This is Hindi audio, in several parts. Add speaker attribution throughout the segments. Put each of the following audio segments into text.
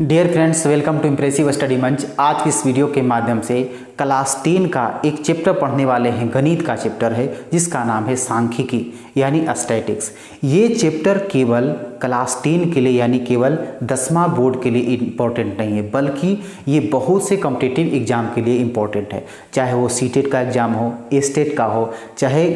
Speaker 1: Dear friends, welcome to impressive study मंच। आज की इस वीडियो के माध्यम से क्लास 10 का एक चैप्टर पढ़ने वाले हैं। गणित का चैप्टर है जिसका नाम है सांख्यिकी यानी स्टैटिक्स। ये चैप्टर केवल क्लास 10 के लिए यानी केवल 10वां बोर्ड के लिए इम्पोर्टेंट नहीं है, बल्कि ये बहुत से कॉम्पिटिटिव एग्जाम के लिए इम्पोर्टेंट है। चाहे वो सीटेट का एग्ज़ाम हो, स्टेट का हो, चाहे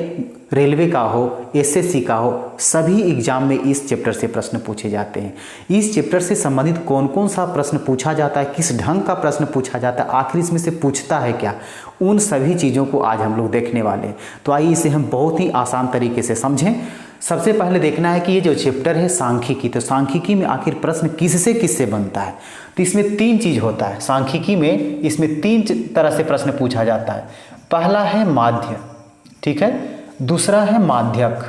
Speaker 1: रेलवे का हो, एसएससी का हो, सभी एग्जाम में इस चैप्टर से प्रश्न पूछे जाते हैं। इस चैप्टर से संबंधित कौन कौन सा प्रश्न पूछा जाता है, किस ढंग का प्रश्न पूछा जाता है, आखिर इसमें से पूछता है क्या, उन सभी चीज़ों को आज हम लोग देखने वाले हैं। तो आइए इसे हम बहुत ही आसान तरीके से समझें। सबसे पहले देखना है कि ये जो चैप्टर है सांख्यिकी, तो सांख्यिकी में आखिर प्रश्न किससे बनता है। तो इसमें तीन चीज़ होता है सांख्यिकी में। इसमें तीन तरह से प्रश्न पूछा जाता है। पहला है माध्य, ठीक है, दूसरा है माध्यक,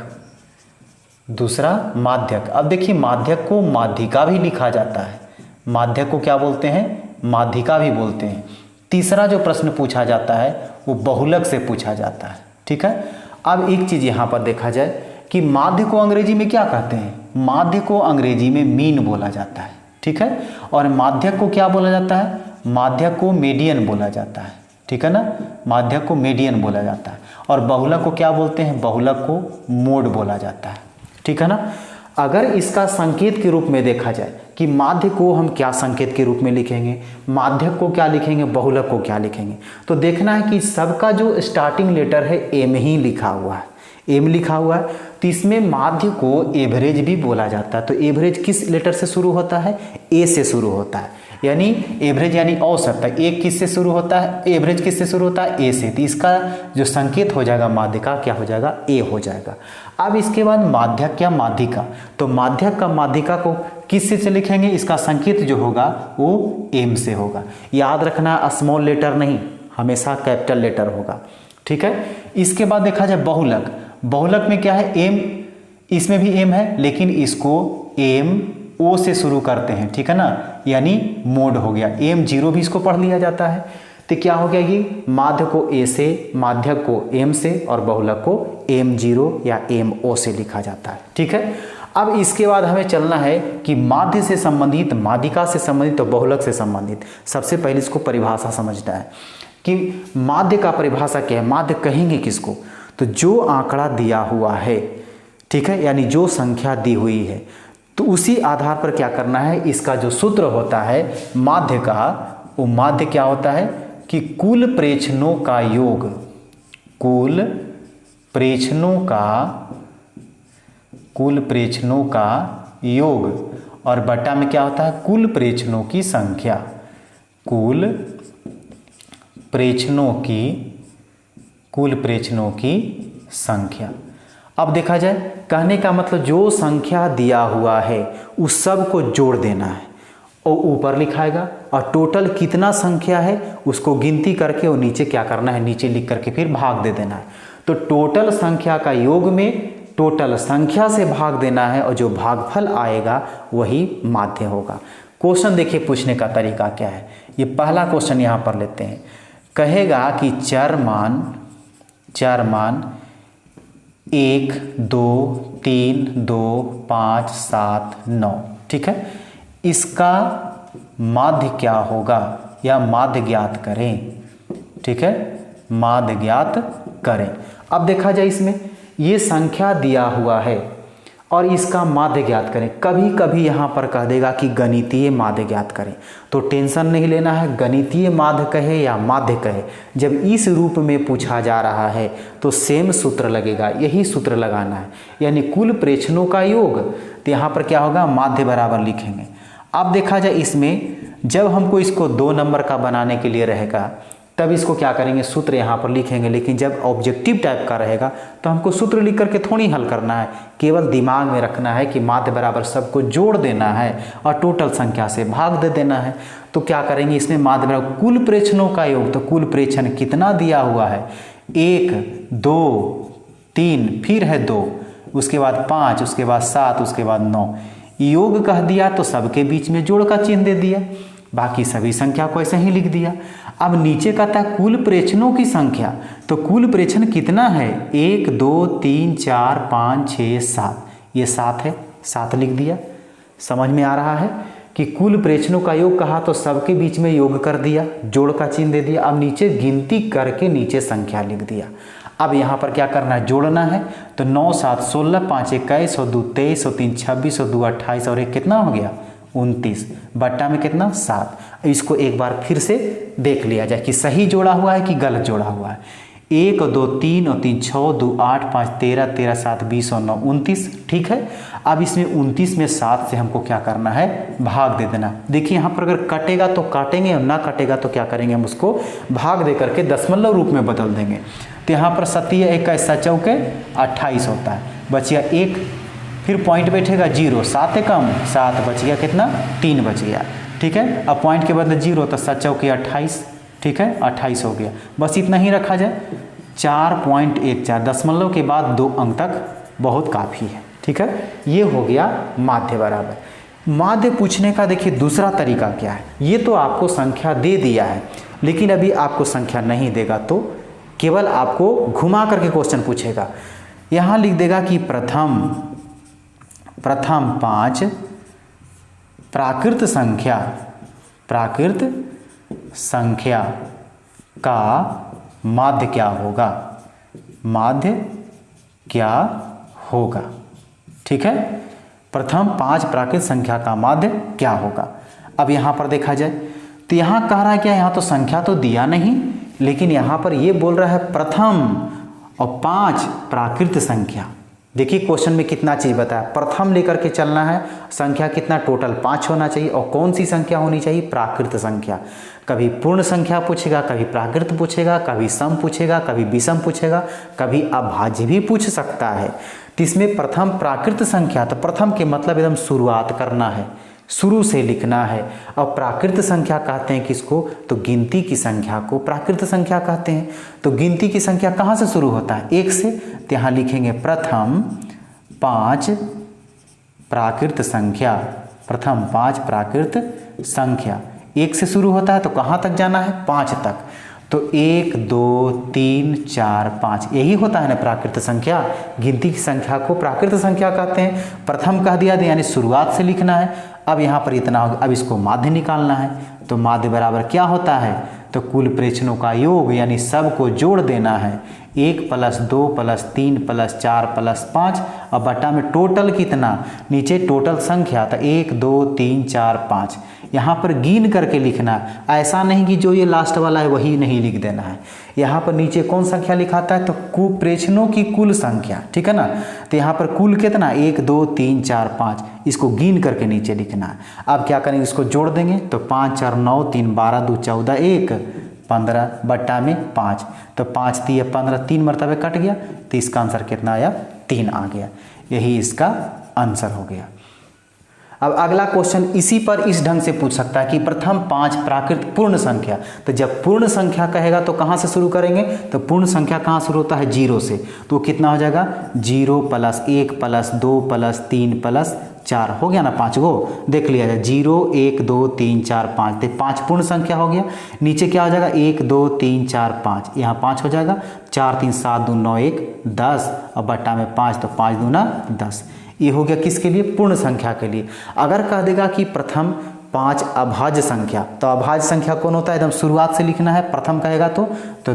Speaker 1: दूसरा माध्यक। अब देखिए माध्यक को माध्यिका भी लिखा जाता है, माध्यक को क्या बोलते हैं, माध्यिका भी बोलते हैं। तीसरा जो प्रश्न पूछा जाता है वो बहुलक से पूछा जाता है, ठीक है। अब एक चीज़ यहाँ पर देखा जाए कि माध्य को अंग्रेजी में क्या कहते हैं, माध्य को अंग्रेजी में मीन बोला जाता है, ठीक है। और माध्यक को क्या बोला जाता है, माध्यक को मीडियन बोला जाता है, ठीक है ना, माध्यक को मीडियन बोला जाता है। और बहुलक को क्या बोलते हैं, बहुलक को मोड बोला जाता है, ठीक है ना। अगर इसका संकेत के रूप में देखा जाए कि माध्य को हम क्या संकेत के रूप में लिखेंगे, माध्यक को क्या लिखेंगे, बहुलक को क्या लिखेंगे, तो देखना है कि सबका जो स्टार्टिंग लेटर है एम ही लिखा हुआ है, एम लिखा हुआ है। तो इसमें माध्य को एवरेज भी बोला जाता है। तो एवरेज किस लेटर से शुरू होता है, ए से शुरू होता है, यानी एवरेज यानी औसत तक। एक किससे शुरू होता है, एवरेज किससे शुरू होता है, ए से। तो इसका जो संकेत हो जाएगा माध्य का क्या हो जाएगा, ए हो जाएगा। अब इसके बाद माध्यक या माध्यिका, तो माध्यक का माध्यिका को किससे से लिखेंगे, इसका संकेत जो होगा वो एम से होगा। याद रखना स्मॉल लेटर नहीं, हमेशा कैपिटल लेटर होगा, ठीक है। इसके बाद देखा जाए बहुलक, बहुलक में क्या है, एम, इसमें भी एम है लेकिन इसको एम ओ से शुरू करते हैं, ठीक है ना, यानी मोड हो गया। एम जीरो भी इसको पढ़ लिया जाता है। तो क्या हो गया, ये माध्य को ए से, माध्यक को एम से और बहुलक को एम जीरो या एम ओ से लिखा जाता है, ठीक है। अब इसके बाद हमें चलना है कि माध्य से संबंधित, माध्यिका से संबंधित और बहुलक से संबंधित। सबसे पहले इसको परिभाषा समझना है कि माध्य का परिभाषा क्या है, माध्य कहेंगे किसको, तो जो आंकड़ा दिया हुआ है, ठीक है, यानी जो संख्या दी हुई है, तो उसी आधार पर क्या करना है, इसका जो सूत्र होता है माध्य का, वो माध्य क्या होता है कि कुल प्रेक्षणों का योग, कुल प्रेक्षणों का योग, और बटा में क्या होता है, कुल प्रेक्षणों की संख्या, कुल प्रेक्षणों की संख्या। अब देखा जाए, कहने का मतलब जो संख्या दिया हुआ है उस सब को जोड़ देना है और ऊपर लिखाएगा, और टोटल कितना संख्या है उसको गिनती करके और नीचे क्या करना है, नीचे लिख करके फिर भाग दे देना है। तो टोटल संख्या का योग में टोटल संख्या से भाग देना है और जो भागफल आएगा वही माध्य होगा। क्वेश्चन देखिए पूछने का तरीका क्या है। ये पहला क्वेश्चन यहाँ पर लेते हैं। कहेगा कि चार मान 1, 2, 3, 2, 5, 7, 9, ठीक है, इसका माध्य क्या होगा या माध्य ज्ञात करें, ठीक है, माध्य ज्ञात करें। अब देखा जाए, इसमें ये संख्या दिया हुआ है और इसका माध्य ज्ञात करें। कभी कभी यहाँ पर कह देगा कि गणितीय माध्य ज्ञात करें, तो टेंशन नहीं लेना है, गणितीय माध्य कहे या माध्य कहे, जब इस रूप में पूछा जा रहा है तो सेम सूत्र लगेगा, यही सूत्र लगाना है, यानी कुल प्रेक्षणों का योग। तो यहाँ पर क्या होगा, माध्य बराबर लिखेंगे। अब देखा जाए, इसमें जब हमको इसको 2 नंबर का बनाने के लिए रहेगा तब इसको क्या करेंगे, सूत्र यहाँ पर लिखेंगे। लेकिन जब ऑब्जेक्टिव टाइप का रहेगा तो हमको सूत्र लिख करके थोड़ी हल करना है, केवल दिमाग में रखना है कि माध्य बराबर सबको जोड़ देना है और टोटल संख्या से भाग दे देना है। तो क्या करेंगे, इसमें माध्य बराबर कुल प्रेक्षणों का योग, तो कुल प्रेक्षण कितना दिया हुआ है, 1, 2, 3, फिर है 2, उसके बाद 5, उसके बाद 7, उसके बाद 9, योग कह दिया तो सबके बीच में जोड़ का चिन्ह दे दिया, बाकी सभी संख्या को ऐसे ही लिख दिया। अब नीचे कहता है कुल प्रेक्षणों की संख्या, तो कुल प्रेक्षण कितना है, 1, 2, 3, 4, 5, 6, 7, ये 7 है, 7 लिख दिया। समझ में आ रहा है। कि कुल प्रेक्षणों का योग कहा तो सबके बीच में योग कर दिया, जोड़ का चिन्ह दे दिया। अब नीचे गिनती करके नीचे संख्या लिख दिया। अब यहाँ पर क्या करना है, जोड़ना है। तो 9 7 16 5 21 और 2 23 और 3 26 और 2 28 और 1 कितना हो गया 29, बट्टा में कितना 7। इसको एक बार फिर से देख लिया जाए कि सही जोड़ा हुआ है कि गलत जोड़ा हुआ है। 1 और 2 3 और 3 6 2 8 5 13 13 7 20 और 9 29, ठीक है। अब इसमें 29 में 7 से हमको क्या करना है, भाग दे देना। देखिए यहाँ पर अगर कटेगा तो काटेंगे और ना कटेगा तो क्या करेंगे, हम उसको भाग दे करके दशमलव रूप में बदल देंगे। तो यहाँ पर 7 1 चौके 28 होता है, बचिया 1, फिर पॉइंट बैठेगा 0, 7 कम 7, बच गया कितना 3 बच गया, ठीक है। अब पॉइंट के बदले 0 तो 7 चौके 28, ठीक है, 28 हो गया। बस इतना ही रखा जाए। 4.14 दशमलव के बाद 2 अंक तक बहुत काफ़ी है, ठीक है। ये हो गया माध्य बराबर। माध्य पूछने का देखिए दूसरा तरीका क्या है। ये तो आपको संख्या दे दिया है, लेकिन अभी आपको संख्या नहीं देगा तो केवल आपको घुमा करके क्वेश्चन पूछेगा। यहाँ लिख देगा कि प्रथम 5 प्राकृत संख्या का माध्य क्या होगा, माध्य क्या होगा, ठीक है। प्रथम 5 प्राकृत संख्या का माध्य क्या होगा। अब यहाँ पर देखा जाए तो यहाँ कह रहा है क्या, यहाँ तो संख्या तो दिया नहीं, लेकिन यहाँ पर ये बोल रहा है प्रथम और 5 प्राकृत संख्या। देखिए क्वेश्चन में कितना चीज़ बताया, प्रथम लेकर के चलना है, संख्या कितना टोटल 5 होना चाहिए, और कौन सी संख्या होनी चाहिए, प्राकृत संख्या। कभी पूर्ण संख्या पूछेगा, कभी प्राकृत पूछेगा, कभी सम पूछेगा, कभी विषम पूछेगा, कभी अभाज्य भी पूछ सकता है। तो इसमें प्रथम प्राकृत संख्या, तो प्रथम के मतलब एकदम शुरुआत करना है, शुरू से लिखना है। और प्राकृत संख्या कहते हैं किसको, तो गिनती की संख्या को प्राकृत संख्या कहते हैं। तो गिनती की संख्या कहाँ से शुरू होता है, 1 से। तो यहाँ लिखेंगे प्रथम 5 प्राकृत संख्या, प्रथम 5 प्राकृत संख्या 1 से शुरू होता है, तो कहाँ तक जाना है, 5 तक। तो 1 2 3 4 5 यही होता है ना प्राकृत संख्या। गिनती की संख्या को प्राकृत संख्या कहते हैं। प्रथम कह दिया यानी शुरुआत से लिखना है। अब यहाँ पर इतना होगा, अब इसको माध्य निकालना है। तो माध्य बराबर क्या होता है, तो कुल प्रेक्षणों का योग यानी सब को जोड़ देना है। 1 + 2 + 3 + 4 + 5 और बटा में टोटल कितना, नीचे टोटल संख्या था 1 2 3 4 5। यहाँ पर गिन करके लिखना है, ऐसा नहीं कि जो ये लास्ट वाला है वही नहीं लिख देना है। यहाँ पर नीचे कौन संख्या लिखाता है, तो प्रेक्षणों की कुल संख्या, ठीक है ना। तो यहाँ पर कुल कितना 1 2 3 4 5, इसको गिन करके नीचे लिखना है। अब क्या करेंगे, इसको जोड़ देंगे। तो 5 4 9 3 12 2 14 1 15 बट्टा में 5। तो 5 3 15, 3 मरतबे कट गया। तो इसका आंसर कितना आया, 3 आ गया। यही इसका आंसर हो गया। अब अगला क्वेश्चन इसी पर इस ढंग से पूछ सकता है कि प्रथम 5 प्राकृत पूर्ण संख्या। तो जब पूर्ण संख्या कहेगा तो कहाँ से शुरू करेंगे, तो पूर्ण संख्या कहाँ शुरू होता है, 0 से। तो कितना हो जाएगा 0 + 1 + 2 + 3 + 4 हो गया ना, 5 गो देख लिया जाए। 0 1 2 3 4 5, तो 5 पूर्ण संख्या हो गया। नीचे क्या हो जाएगा 1 2 3 4 5, यहाँ 5 हो जाएगा। 4 3 7 2 9 1 10 और बट्टा में 5, तो 5 दूना 10। ये हो गया किसके लिए, पूर्ण संख्या के लिए। अगर कह देगा कि प्रथम 5 अभाज्य संख्या, तो अभाज्य संख्या कौन होता है, एकदम शुरुआत से लिखना है। प्रथम कहेगा तो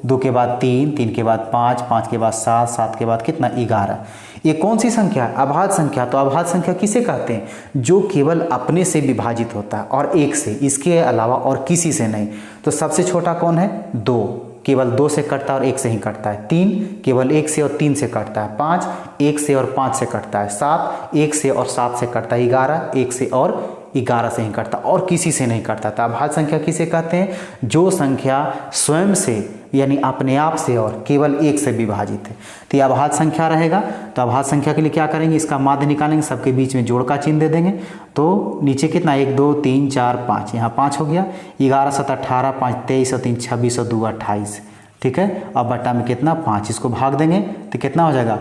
Speaker 1: 2 के बाद 3 3 के बाद 5 5 के बाद 7 7 के बाद कितना 11। ये कौन सी संख्या है, अभाज्य संख्या। तो अभाज्य संख्या किसे कहते हैं, जो केवल अपने से विभाजित होता है और 1 से, इसके अलावा और किसी से नहीं। तो सबसे छोटा कौन है, 2 केवल 2 से कटता है और 1 से ही कटता है। 3 केवल 1 से और 3 से कटता है। 5 1 से और 5 से कटता है। 7 1 से और 7 से कटता है। 11 1 से और 11 से ही कटता और किसी से नहीं कटता। तो अभाज्य संख्या किसे कहते हैं, जो संख्या स्वयं से यानी अपने आप से और केवल 1 से विभाजित है। तो ये अभाज्य संख्या रहेगा। तो अभाज्य संख्या के लिए क्या करेंगे, इसका माध्य निकालेंगे, सबके बीच में जोड़ का चिन्ह दे देंगे। तो नीचे कितना 1 2 3 4 5, यहाँ 5 हो गया। 11 7 18 5 23 और 3 26 और 2 28, ठीक है। अब बट्टा में कितना 5, इसको भाग देंगे तो कितना हो जाएगा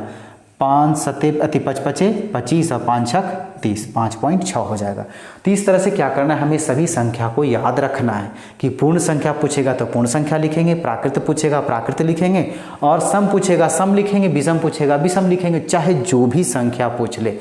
Speaker 1: 5 7 55 25 और 5 6 30, 5.6 हो जाएगा। तो इस तरह से क्या करना है, हमें सभी संख्या को याद रखना है कि पूर्ण संख्या पूछेगा तो पूर्ण संख्या लिखेंगे, प्राकृत पूछेगा प्राकृत लिखेंगे, और सम पूछेगा सम लिखेंगे, विषम पूछेगा विषम लिखेंगे। चाहे जो भी संख्या पूछ ले,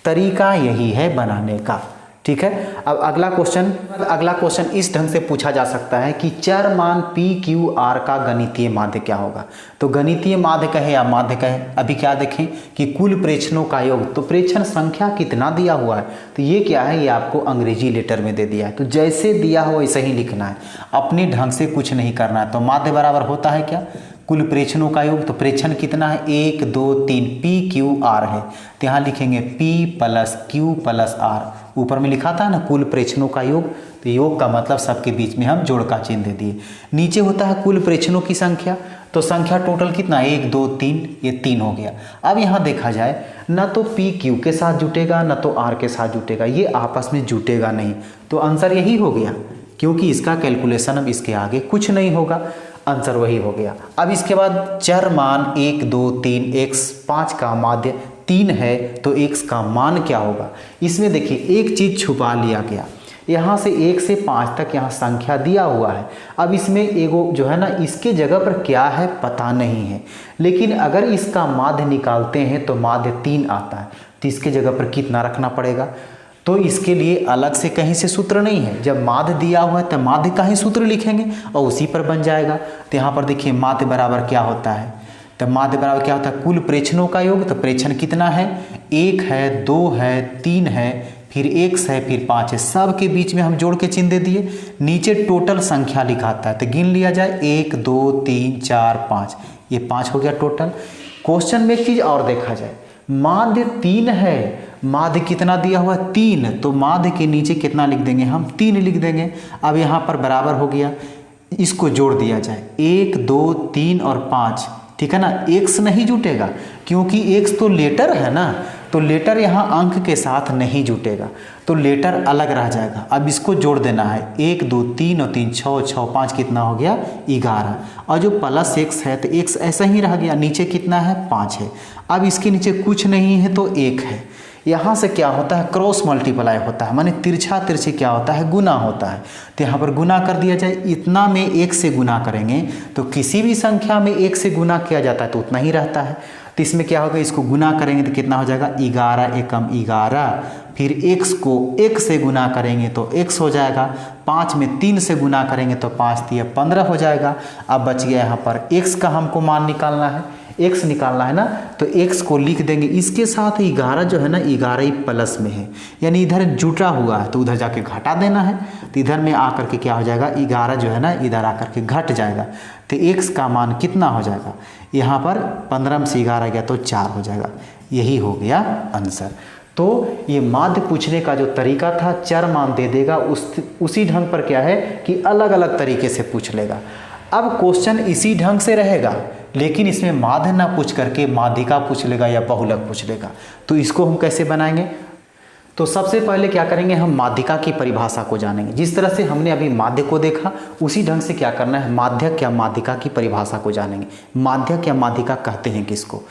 Speaker 1: तरीका यही है बनाने का, ठीक है। अब अगला क्वेश्चन इस ढंग से पूछा जा सकता है कि चर मान पी क्यू आर का गणितीय माध्य क्या होगा। तो गणितीय माध्य कहे या माध्य कहे, अभी क्या देखें कि कुल प्रेक्षणों का योग, तो प्रेक्षण संख्या कितना दिया हुआ है, तो ये क्या है, ये आपको अंग्रेजी लेटर में दे दिया है। तो जैसे दिया हो वैसे ही लिखना है, अपने ढंग से कुछ नहीं करना है। तो माध्य बराबर होता है क्या, कुल प्रेक्षणों का योग। तो प्रेक्षण कितना है, 1 2 3, पी क्यू आर है, तो यहाँ लिखेंगे P plus q plus r. ऊपर में लिखा था ना कुल प्रेक्षणों का योग, तो योग का मतलब सबके बीच में हम जोड़ का चिन्ह दे दिए। नीचे होता है कुल प्रेक्षणों की संख्या, तो संख्या टोटल कितना, 1 2 3, ये 3 हो गया। अब यहाँ देखा जाए ना तो P क्यू के साथ जुटेगा ना तो R के साथ जुटेगा, ये आपस में जुटेगा नहीं। तो आंसर यही हो गया, क्योंकि इसका कैलकुलेशन अब इसके आगे कुछ नहीं होगा, आंसर वही हो गया। अब इसके बाद चर मान 1 2 3 x 5 का माध्य 3 है, तो x का मान क्या होगा। इसमें देखिए एक चीज़ छुपा लिया गया, यहाँ से 1 से 5 तक यहाँ संख्या दिया हुआ है। अब इसमें एगो जो है ना, इसके जगह पर क्या है पता नहीं है, लेकिन अगर इसका माध्य निकालते हैं तो माध्य 3 आता है, तो इसके जगह पर कितना रखना पड़ेगा। तो इसके लिए अलग से कहीं से सूत्र नहीं है, जब माध्य दिया हुआ है तो माध्य का ही सूत्र लिखेंगे और उसी पर बन जाएगा। तो यहाँ पर देखिए माध्य बराबर क्या होता है, तो माध्य बराबर क्या होता है, कुल प्रेक्षणों का योग। तो प्रेक्षण कितना है, 1 है 2 है 3 है, फिर x है, फिर 5 है, सब के बीच में हम जोड़ के चिन्ह दे दिए। नीचे टोटल संख्या लिखाता है, तो गिन लिया जाए 1 2 3 4 5, ये 5 हो गया टोटल। क्वेश्चन में एक चीज़ और देखा जाए, माध्य 3 है, माध्य कितना दिया हुआ है 3, तो माध्य के नीचे कितना लिख देंगे हम, 3 लिख देंगे। अब यहाँ पर बराबर हो गया, इसको जोड़ दिया जाए 1 2 3 और 5, ठीक है ना। x नहीं जुटेगा क्योंकि x तो लेटर है ना, तो लेटर यहाँ अंक के साथ नहीं जुटेगा, तो लेटर अलग रह जाएगा। अब इसको जोड़ देना है, 1 2 3 और 3 6 6 5 कितना हो गया 11, और जो प्लस x है तो x ऐसा ही रह गया, नीचे कितना है 5 है। अब इसके नीचे कुछ नहीं है तो 1 है। यहाँ से क्या होता है, क्रॉस मल्टीप्लाई होता है, माने तिरछा तिरछी क्या होता है, गुना होता है। तो यहाँ पर गुना कर दिया जाए, इतना में 1 से गुना करेंगे, तो किसी भी संख्या में 1 से गुना किया जाता है तो उतना ही रहता है। तो इसमें क्या होगा, इसको गुना करेंगे तो कितना हो जाएगा 11 एकम 11, फिर x को 1 से गुना करेंगे तो x हो जाएगा, 5 में 3 से गुना करेंगे तो 5 3 15 हो जाएगा। अब बच गया यहाँ पर x का हमको मान निकालना है, x निकालना है ना, तो x को लिख देंगे, इसके साथ 11 जो है ना 11 ही प्लस में है, यानी इधर जुटा हुआ है तो उधर जाके घटा देना है। तो इधर में आकर के क्या हो जाएगा, 11 जो है ना इधर आकर के घट जाएगा, तो x का मान कितना हो जाएगा, यहाँ पर 15 में से 11 गया तो 4 हो जाएगा। यही हो गया आंसर। तो ये माध्य पूछने का जो तरीका था, चर मान दे देगा, उसी ढंग पर क्या है कि अलग अलग तरीके से पूछ लेगा। अब क्वेश्चन इसी ढंग से रहेगा, लेकिन इसमें माध्य ना पूछ करके माध्यिका पूछ लेगा या बहुलक पूछ लेगा। तो इसको हम कैसे बनाएंगे, तो सबसे पहले क्या करेंगे, हम माध्यिका की परिभाषा को जानेंगे। जिस तरह से हमने अभी माध्य को देखा, उसी ढंग से क्या करना है, माध्यक या माध्यिका की परिभाषा को जानेंगे। माध्यक या माध्यिका कहते हैं किसको,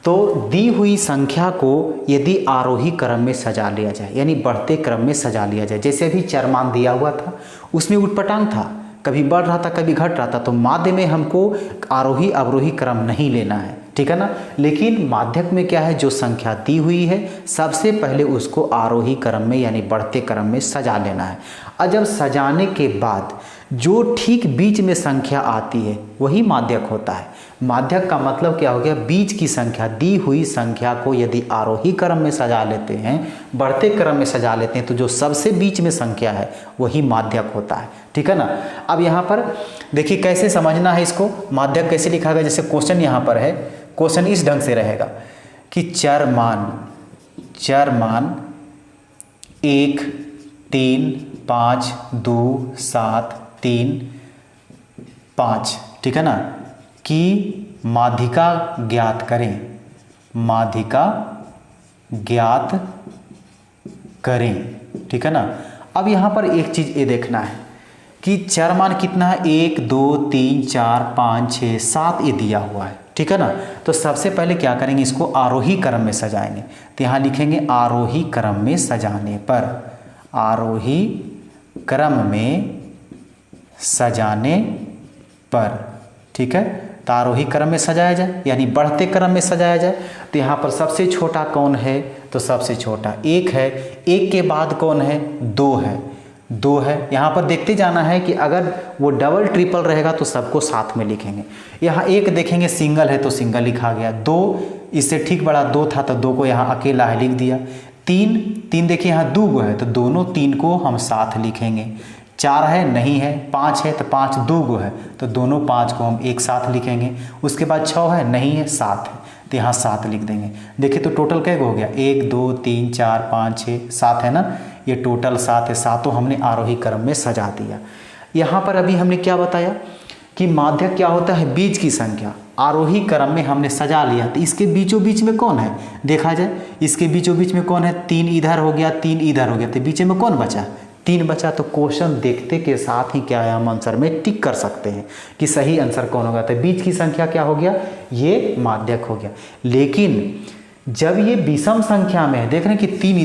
Speaker 1: तो दी हुई संख्या को यदि आरोही क्रम में सजा लिया जाए, यानी बढ़ते क्रम में सजा लिया जाए। जैसे अभी चर मान दिया हुआ था, उसमें उटपटांग था, कभी बढ़ रहा था कभी घट रहा था, तो माध्य में हमको आरोही अवरोही क्रम नहीं लेना है, ठीक है ना। लेकिन माध्यक में क्या है, जो संख्या दी हुई है सबसे पहले उसको आरोही क्रम में यानी बढ़ते क्रम में सजा लेना है, और जब सजाने के बाद जो ठीक बीच में संख्या आती है वही माध्यक होता है। माध्यक का मतलब क्या हो गया, बीच की संख्या, दी हुई संख्या को यदि आरोही क्रम में सजा लेते हैं, बढ़ते क्रम में सजा लेते हैं, तो जो सबसे बीच में संख्या है वही माध्यक होता है, ठीक है ना। अब यहाँ पर देखिए कैसे समझना है इसको, माध्यक कैसे लिखा गया। जैसे क्वेश्चन यहाँ पर है, क्वेश्चन इस ढंग से रहेगा कि चर मान 1 3 5 2 7 3 5, ठीक है ना, कि माध्यिका ज्ञात करें, माध्यिका ज्ञात करें, ठीक है ना। अब यहाँ पर एक चीज़ ये देखना है कि चर मान कितना है, 1 2 3 4 5 6 7 ये दिया हुआ है, ठीक है ना। तो सबसे पहले क्या करेंगे, इसको आरोही क्रम में सजाएंगे। तो यहाँ लिखेंगे आरोही क्रम में सजाने पर, आरोही क्रम में सजाने पर, ठीक है। तो आरोही क्रम में सजाया जाए यानी बढ़ते क्रम में सजाया जाए। तो यहाँ पर सबसे छोटा कौन है, तो सबसे छोटा 1 है। 1 के बाद कौन है? 2 है। 2 है। यहाँ पर देखते जाना है कि अगर वो डबल ट्रिपल रहेगा तो सबको साथ में लिखेंगे। यहाँ 1 देखेंगे सिंगल है तो सिंगल लिखा गया। 2 इससे ठीक बड़ा 2 था तो 2 को यहाँ अकेला है लिख दिया। 3 देखिए यहाँ 2 है तो दोनों 3 को हम साथ लिखेंगे। 4 है, नहीं है। 5 है तो 5 2 है तो दोनों 5 को हम एक साथ लिखेंगे। उसके बाद 6 है, नहीं है। 7 है तो यहाँ 7 लिख देंगे। देखिए तो टोटल क्या हो गया? 1 2 3 4 5 6 7 है ना, ये टोटल 7 है। सातों हमने आरोही क्रम में सजा दिया। यहाँ पर अभी हमने क्या बताया कि माध्यक क्या होता है? बीज की संख्या। आरोही क्रम में हमने सजा लिया तो इसके बीचों बीच में कौन है? देखा जाए इसके बीचों बीच में कौन है? 3 इधर हो गया, 3 इधर हो गया तो बीच में कौन बचा? 3 बचा। तो क्वेश्चन देखते के साथ ही क्या है, हम आंसर में टिक कर सकते हैं कि सही आंसर कौन होगा। तो बीच की संख्या क्या हो गया? ये माध्यक हो गया। लेकिन जब ये विषम संख्या में है, देख रहे हैं कि 3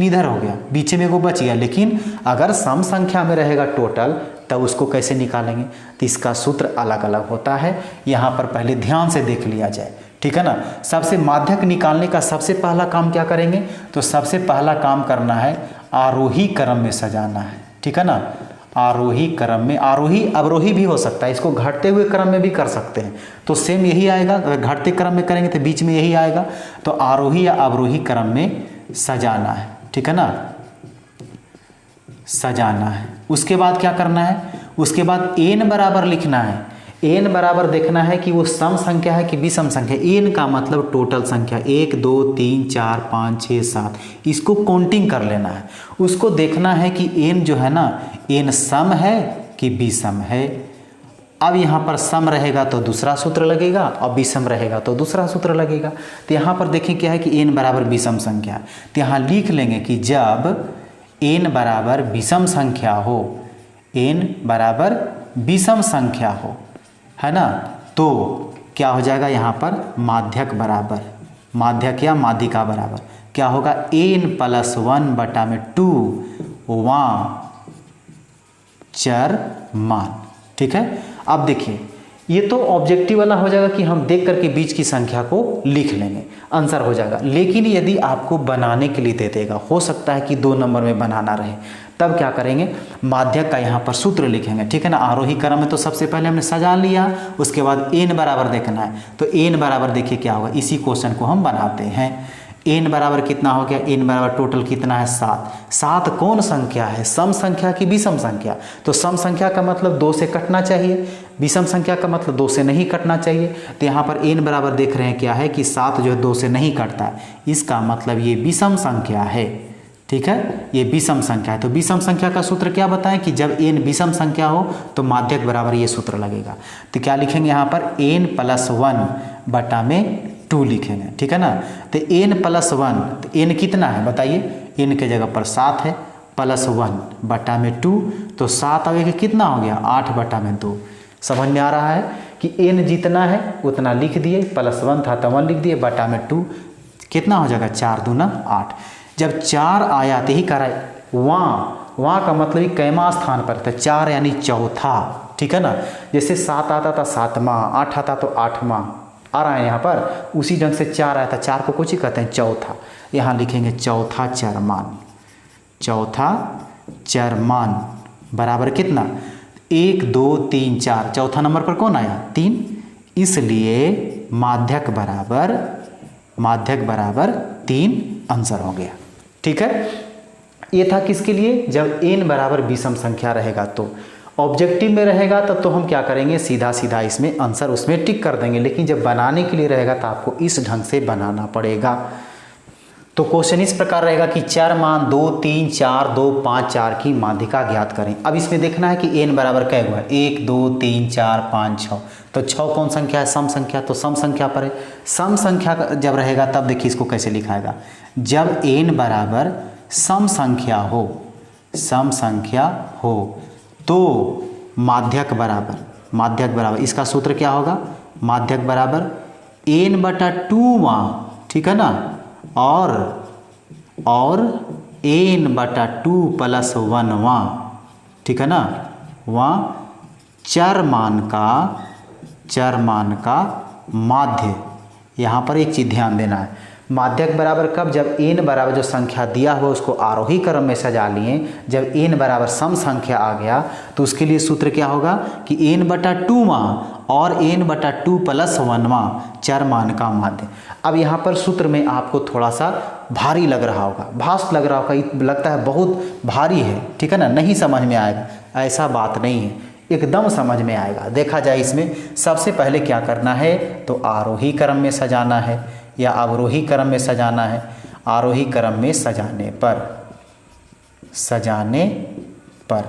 Speaker 1: इधर हो गया, बीच में वो बच गया। लेकिन अगर सम संख्या में रहेगा टोटल तब उसको कैसे निकालेंगे? तो इसका सूत्र अलग अलग होता है। यहाँ पर पहले ध्यान से देख लिया जाए, ठीक है ना। सबसे माध्यक निकालने का सबसे पहला काम क्या करेंगे? तो सबसे पहला काम करना है आरोही क्रम में सजाना है, ठीक है ना। आरोही क्रम में, आरोही अवरोही भी हो सकता है, इसको घटते हुए क्रम में भी कर सकते हैं तो सेम यही आएगा। अगर घटते क्रम में करेंगे तो बीच में यही आएगा। तो आरोही या अवरोही क्रम में सजाना है, ठीक है ना, सजाना है। उसके बाद क्या करना है? उसके बाद n बराबर लिखना है। n बराबर देखना है कि वो सम संख्या है कि विषम संख्या। n का मतलब टोटल संख्या 1 2 3 4 5 6 7, इसको काउंटिंग कर लेना है। उसको देखना है कि n जो है ना, n सम है कि विषम है। अब यहाँ पर सम रहेगा तो दूसरा सूत्र लगेगा और विषम रहेगा तो दूसरा सूत्र लगेगा। तो यहाँ पर देखें क्या है कि n बराबर विषम संख्या, तो यहाँ लिख लेंगे कि जब n बराबर विषम संख्या हो, n बराबर विषम संख्या हो, है ना, तो क्या हो जाएगा? यहाँ पर माध्यक बराबर, माध्यक या माध्यिका बराबर क्या होगा? n+1/2 वां चर मान, ठीक है। अब देखिए ये तो ऑब्जेक्टिव वाला हो जाएगा कि हम देख करके बीच की संख्या को लिख लेंगे, आंसर हो जाएगा। लेकिन यदि आपको बनाने के लिए दे देगा, हो सकता है कि 2 नंबर में बनाना रहे, तब क्या करेंगे? माध्यक का यहाँ पर सूत्र लिखेंगे, ठीक है ना। आरोही क्रम में तो सबसे पहले हमने सजा लिया, उसके बाद n बराबर देखना है। तो n बराबर देखिए क्या होगा, इसी क्वेश्चन को हम बनाते हैं। n बराबर कितना हो गया? n बराबर टोटल कितना है? 7। 7 कौन संख्या है? सम संख्या की विषम संख्या? तो सम संख्या का मतलब 2 से कटना चाहिए, विषम संख्या का मतलब 2 से नहीं कटना चाहिए। तो यहाँ पर n बराबर देख रहे हैं क्या है कि 7 जो है 2 से नहीं कटता है, इसका मतलब ये विषम संख्या है, ठीक है, ये विषम संख्या है। तो विषम संख्या का सूत्र क्या बताएं कि जब n विषम संख्या हो तो माध्यक बराबर ये सूत्र लगेगा। तो क्या लिखेंगे यहाँ पर? n+1/2 लिखेंगे, ठीक है ना। तो n+1, तो n कितना है बताइए? n के जगह पर 7 है, +1/2 तो 7 आगे कितना हो गया? 8/2। समझ में आ रहा है कि n जितना है उतना लिख दिए, +1 था तो 1 लिख दिए, /2 कितना हो जाएगा? 4 दूना 8। जब 4 आया तो ही करा वहाँ का मतलब कैमा स्थान पर था, 4 यानी चौथा, ठीक है ना। जैसे 7 आता था 7वां, 8 आता तो 8वां आ रहा है यहाँ पर, उसी ढंग से 4 आया था, 4 को कुछ ही कहते हैं चौथा। यहाँ लिखेंगे चौथा चरमान, चौथा चरमान बराबर कितना? 1 2 3 4, चौथा नंबर पर कौन आया? 3, इसलिए माध्यक बराबर 3 आंसर हो गया, ठीक है। ये था किसके लिए? जब n बराबर विषम संख्या रहेगा। तो ऑब्जेक्टिव में रहेगा तब तो हम क्या करेंगे? सीधा सीधा इसमें आंसर उसमें टिक कर देंगे। लेकिन जब बनाने के लिए रहेगा तो आपको इस ढंग से बनाना पड़ेगा। तो क्वेश्चन इस प्रकार रहेगा कि चर मान 2 3 4 2 5 4 की माध्यिका ज्ञात करें। अब इसमें देखना है कि n बराबर क्या हुआ है? 1 2 3 4 5 6, तो 6 कौन संख्या है? सम संख्या, तो सम संख्या पर है। सम संख्या जब रहेगा तब देखिए इसको कैसे लिखाएगा। जब n बराबर सम संख्या हो तो माध्यक बराबर इसका सूत्र क्या होगा? माध्यक बराबर n/2, ठीक है ना, और n/2 +1, ठीक है ना, वहाँ चर मान का माध्य। यहाँ पर एक चीज़ ध्यान देना है, माध्यक बराबर कब, जब n बराबर जो संख्या दिया हुआ उसको आरोही क्रम में सजा लिए। जब n बराबर सम संख्या आ गया तो उसके लिए सूत्र क्या होगा कि n/2 और n/2 + 1 चर मान का माध्य। अब यहाँ पर सूत्र में आपको थोड़ा सा भारी लग रहा होगा, भास्ट लग रहा होगा, लगता है बहुत भारी है, ठीक है ना, नहीं समझ में आएगा। ऐसा बात नहीं है, एकदम समझ में आएगा। देखा जाए इसमें सबसे पहले क्या करना है, तो आरोही क्रम में सजाना है या अवरोही क्रम में सजाना है। आरोही क्रम में सजाने पर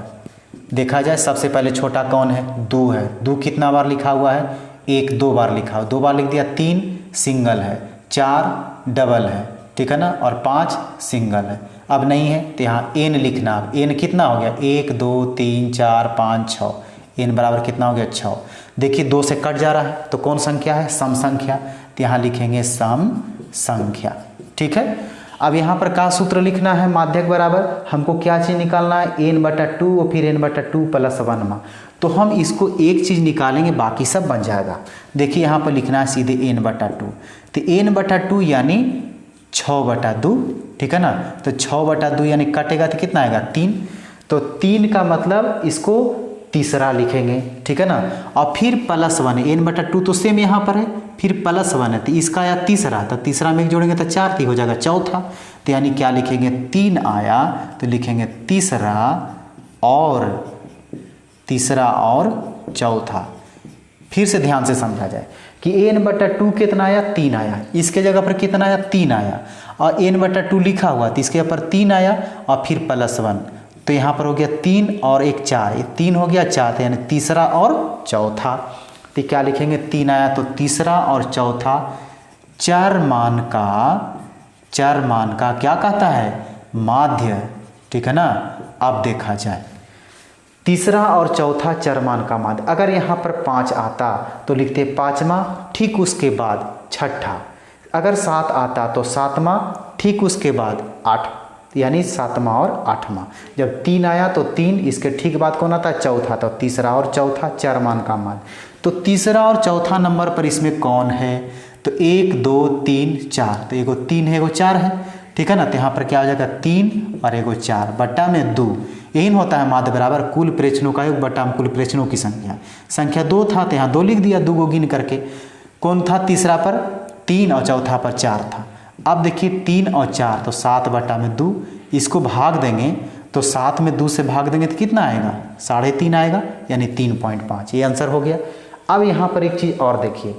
Speaker 1: देखा जाए सबसे पहले छोटा कौन है, 2 है। 2 कितना बार लिखा हुआ है, 1 2 बार लिखा हुआ, 2 बार लिख दिया। 3 सिंगल है, 4 डबल है, ठीक है ना, और 5 सिंगल है। अब नहीं है तो यहाँ n लिखना। n कितना हो गया, 1 2 3 4 5 6, n बराबर कितना हो गया 6। देखिए 2 से कट जा रहा है तो कौन संख्या है, सम संख्या, तो यहाँ लिखेंगे सम संख्या, ठीक है। अब यहाँ पर का सूत्र लिखना है, माध्यक बराबर हमको क्या चीज़ निकालना है, n/2 और फिर n/2 + 1। तो हम इसको एक चीज़ निकालेंगे, बाकी सब बन जाएगा। देखिए यहाँ पर लिखना है सीधे n/2, तो n/2 यानी 6/2, ठीक है ना। तो 6/2 यानी कटेगा तो कितना आएगा, 3। तो 3 का मतलब इसको तीसरा लिखेंगे, ठीक है ना। और फिर +1, n/2 तो सेम यहाँ पर है, फिर +1 है तो इसका आया तीसरा, तो तीसरा में एक जोड़ेंगे तो 4 हो जाएगा चौथा। तो यानी क्या लिखेंगे, 3 आया तो लिखेंगे तीसरा और चौथा। फिर से ध्यान से समझा जाए कि n/2 कितना आया, 3 आया, इसके जगह पर कितना आया, 3 आया, और n/2 लिखा हुआ तो इसके ऊपर 3 आया और फिर +1, तो यहाँ पर हो गया 3 और 1 4, ये 3 हो गया 4, यानी तीसरा और चौथा। तो क्या लिखेंगे, 3 आया तो तीसरा और चौथा चर मान का क्या कहता है, माध्य, ठीक है ना। अब देखा जाए तीसरा और चौथा चर मान का माध्य। अगर यहाँ पर 5 आता तो लिखते 5वां, ठीक उसके बाद 6ठा। अगर 7 आता तो 7वां, ठीक उसके बाद 8, यानी 7वां और 8वां। जब 3 आया तो 3, इसके ठीक बाद कौन आता है, चौथा। तो तीसरा और चौथा चर मान का माध्य। तो तीसरा और चौथा नंबर पर इसमें कौन है, तो 1 2 3 4, तो एगो 3 है एगो 4 है, ठीक है ना। तो यहाँ पर क्या हो जाएगा, 3 और एगो 4 बट्टा में 2। यही होता है माध्य बराबर कुल प्रेक्षणों का योग बट्टा में कुल प्रेक्षणों की संख्या 2 था तो यहाँ 2 लिख दिया, 2 को गिन करके। कौन था तीसरा पर, 3 और चौथा पर 4 था। अब देखिए 3 और 4 तो 7/2, इसको भाग देंगे तो 7 में 2 से भाग देंगे तो कितना आएगा, 3.5 आएगा, यानी 3.5। ये आंसर हो गया। अब यहाँ पर एक चीज़ और देखिए,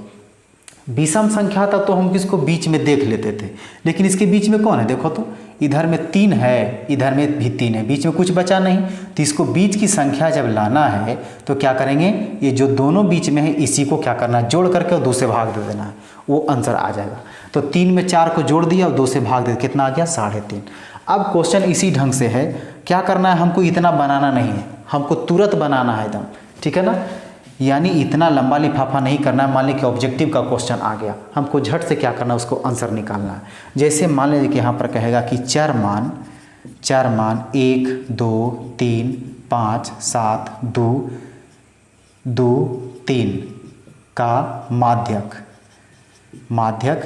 Speaker 1: विषम संख्या था तो हम किसको बीच में देख लेते थे, लेकिन इसके बीच में कौन है, देखो तो इधर में 3 है, इधर में भी 3 है, बीच में कुछ बचा नहीं। तो इसको बीच की संख्या जब लाना है तो क्या करेंगे, ये जो दोनों बीच में है इसी को क्या करना है, जोड़ करके और 2 से भाग दे देना है, वो आंसर आ जाएगा। तो 3 में 4 को जोड़ दिया और 2 से भाग दे, कितना आ गया, 3.5। अब क्वेश्चन इसी ढंग से है, क्या करना है, हमको इतना बनाना नहीं है, हमको तुरंत बनाना है एकदम, ठीक है ना। यानी इतना लंबा लिफाफा नहीं करना है। मान लीजिए कि ऑब्जेक्टिव का क्वेश्चन आ गया, हमको झट से क्या करना है, उसको आंसर निकालना है। जैसे मान लीजिए कि यहाँ पर कहेगा कि चर मान 1 2 3 5 7 2 2 3 का माध्यक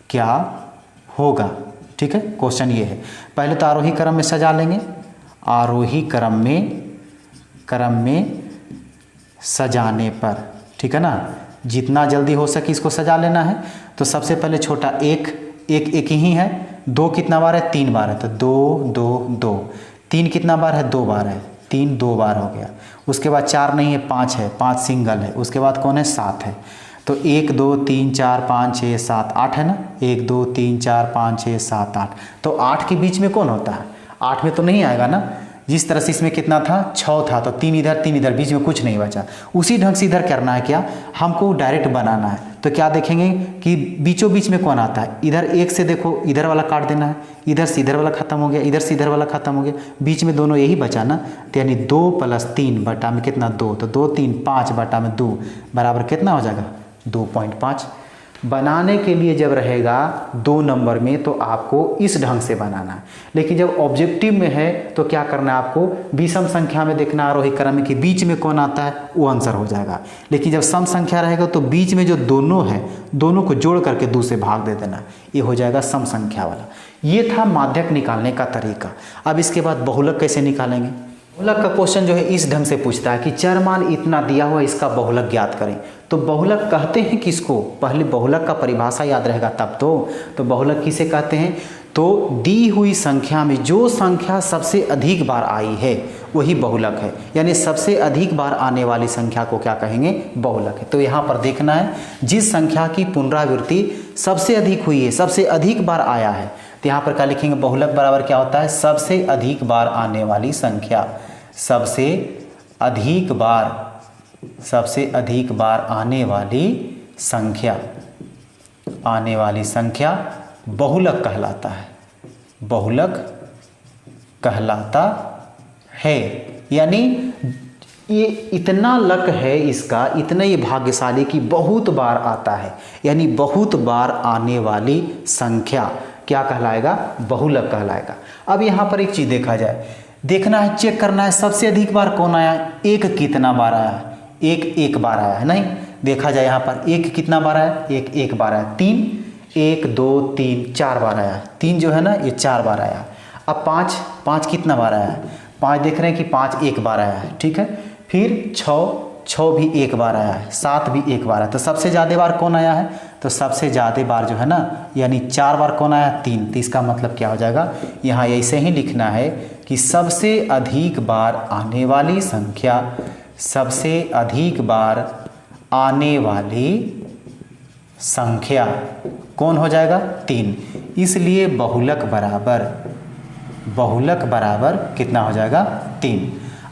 Speaker 1: क्या होगा, ठीक है। क्वेश्चन ये है, पहले तो आरोही क्रम में सजा लेंगे, आरोही क्रम में सजाने पर, ठीक है ना, जितना जल्दी हो सके इसको सजा लेना है। तो सबसे पहले छोटा एक ही है, 2 कितना बार है, 3 बार है, तो 2 2 2। 3 कितना बार है, 2 बार है, 3 2 बार हो गया। उसके बाद 4 नहीं है, 5 है, 5 सिंगल है। उसके बाद कौन है, 7 है। तो 1 2 3 4 5 6 7 8 है ना, 1 2 3 4 5 6 7 8। तो 8 के बीच में कौन होता है, 8 में तो नहीं आएगा ना। जिस तरह से इसमें कितना था, 6 था, तो 3 इधर, बीच में कुछ नहीं बचा। उसी ढंग से इधर करना है, क्या हमको डायरेक्ट बनाना है। तो क्या देखेंगे कि बीचों बीच में कौन आता है, इधर 1 से देखो इधर वाला काट देना है, इधर से इधर वाला खत्म हो गया, इधर से इधर वाला खत्म हो गया, बीच में दोनों यही बचा ना। तो यानी 2 + 3 बटा में कितना, 2, तो 2 3 5 बटा में 2 बराबर कितना हो जाएगा, 2.5। बनाने के लिए जब रहेगा 2 नंबर में तो आपको इस ढंग से बनाना है, लेकिन जब ऑब्जेक्टिव में है तो क्या करना है आपको विषम संख्या में देखना, आरोही क्रम के बीच में कौन आता है वो आंसर हो जाएगा। लेकिन जब सम संख्या रहेगा तो बीच में जो दोनों है दोनों को जोड़ करके 2 से भाग दे देना, ये हो जाएगा सम संख्या वाला। ये था माध्यक निकालने का तरीका। अब इसके बाद बहुलक कैसे निकालेंगे। बहुलक का क्वेश्चन जो है इस ढंग से पूछता है कि चर मान इतना दिया हुआ इसका बहुलक ज्ञात करें। तो बहुलक कहते हैं किसको, पहले बहुलक का परिभाषा याद रहेगा तब तो बहुलक किसे कहते हैं, तो दी हुई संख्या में जो संख्या सबसे अधिक बार आई है वही बहुलक है, यानी सबसे अधिक बार आने वाली संख्या को क्या कहेंगे बहुलक है। तो यहाँ पर देखना है जिस संख्या की पुनरावृत्ति सबसे अधिक हुई है, सबसे अधिक बार आया है, तो यहाँ पर क्या लिखेंगे बहुलक बराबर क्या होता है सबसे अधिक बार आने वाली संख्या, सबसे अधिक बार आने वाली संख्या बहुलक कहलाता है, बहुलक कहलाता है। यानी ये इतना लक है इसका, इतना ये भाग्यशाली कि बहुत बार आता है, यानी बहुत बार आने वाली संख्या क्या कहलाएगा बहुलक कहलाएगा। अब यहाँ पर एक चीज़ देखा जाए, देखना है चेक करना है सबसे अधिक बार कौन आया, एक कितना बार आया है, एक बार आया है, नहीं देखा जाए यहाँ पर एक कितना बार आया, एक बार आया, 3 1 2 3 4 बार आया, 3 जो है ना ये 4 बार आया। अब 5 कितना बार आया है, 5 देख रहे हैं कि 5 एक बार आया है, ठीक है। फिर 6 भी एक बार आया है, 7 भी एक बार आया, तो सबसे ज़्यादा बार कौन आया है, तो सबसे ज़्यादा बार जो है ना यानी 4 बार कौन आया 3, तो इसका मतलब क्या हो जाएगा यहाँ ऐसे ही लिखना है कि सबसे अधिक बार आने वाली संख्या, सबसे अधिक बार आने वाली संख्या कौन हो जाएगा 3, इसलिए बहुलक बराबर कितना हो जाएगा 3।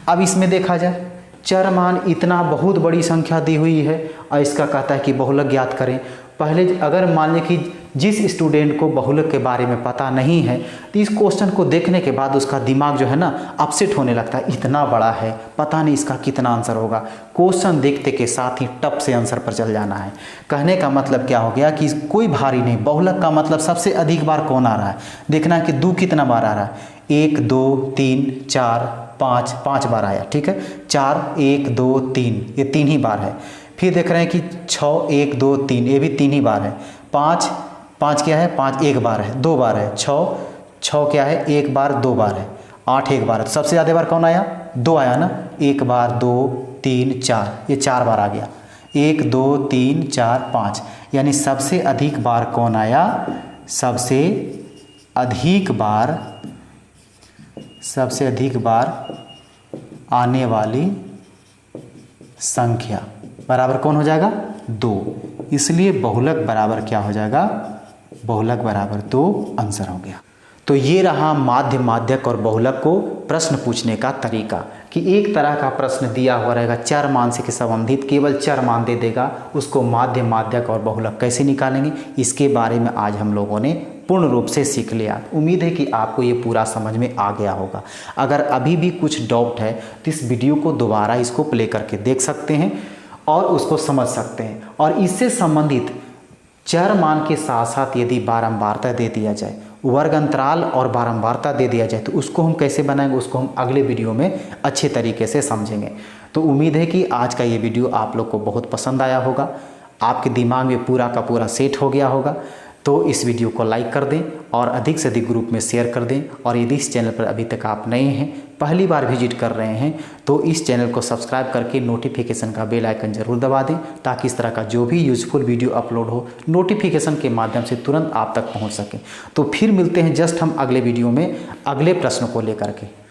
Speaker 1: अब इसमें देखा जाए चर मान इतना बहुत बड़ी संख्या दी हुई है और इसका कहता है कि बहुलक ज्ञात करें। पहले अगर मान लें कि जिस स्टूडेंट को बहुलक के बारे में पता नहीं है तो इस क्वेश्चन को देखने के बाद उसका दिमाग जो है ना अपसेट होने लगता है, इतना बड़ा है पता नहीं इसका कितना आंसर होगा। क्वेश्चन देखते के साथ ही टप से आंसर पर चल जाना है। कहने का मतलब क्या हो गया कि कोई भारी नहीं, बहुलक का मतलब सबसे अधिक बार कौन आ रहा है, देखना है कि 2 कितना बार आ रहा है, 1 2 3 4 5 बार आया, ठीक है। 4 1 2 3 ये 3 ही बार है। फिर देख रहे हैं कि 6 1 2 3 ये भी 3 ही बार है। 5 क्या है, 5 एक बार है, 2 बार है। 6 क्या है, 1 बार 2 बार है। 8 एक बार है, तो सबसे ज़्यादा बार कौन आया 2 आया ना, 1 बार 2 3 4 ये 4 बार आ गया, 1 2 3 4 5, यानी सबसे अधिक बार कौन आया, सबसे अधिक बार आने वाली संख्या बराबर कौन हो जाएगा 2, इसलिए बहुलक बराबर क्या हो जाएगा, बहुलक बराबर 2 आंसर हो गया। तो ये रहा माध्य, माध्यक और बहुलक को प्रश्न पूछने का तरीका कि एक तरह का प्रश्न दिया हुआ रहेगा चर मान से संबंधित, केवल चर मान दे देगा, उसको माध्य, माध्यक और बहुलक कैसे निकालेंगे इसके बारे में आज हम लोगों ने पूर्ण रूप से सीख लिया। उम्मीद है कि आपको ये पूरा समझ में आ गया होगा। अगर अभी भी कुछ डाउट है तो इस वीडियो को दोबारा इसको प्ले करके देख सकते हैं और उसको समझ सकते हैं। और इससे संबंधित चर मान के साथ साथ यदि बारंबारता दे दिया जाए, वर्ग अंतराल और बारंबारता दे दिया जाए तो उसको हम कैसे बनाएंगे, उसको हम अगले वीडियो में अच्छे तरीके से समझेंगे। तो उम्मीद है कि आज का ये वीडियो आप लोग को बहुत पसंद आया होगा, आपके दिमाग में पूरा का पूरा सेट हो गया होगा। तो इस वीडियो को लाइक कर दें और अधिक से अधिक ग्रुप में शेयर कर दें। और यदि इस चैनल पर अभी तक आप नए हैं, पहली बार विजिट कर रहे हैं, तो इस चैनल को सब्सक्राइब करके नोटिफिकेशन का बेल आइकन जरूर दबा दें, ताकि इस तरह का जो भी यूजफुल वीडियो अपलोड हो नोटिफिकेशन के माध्यम से तुरंत आप तक पहुंच सके। तो फिर मिलते हैं जस्ट हम अगले वीडियो में अगले प्रश्न को लेकर के।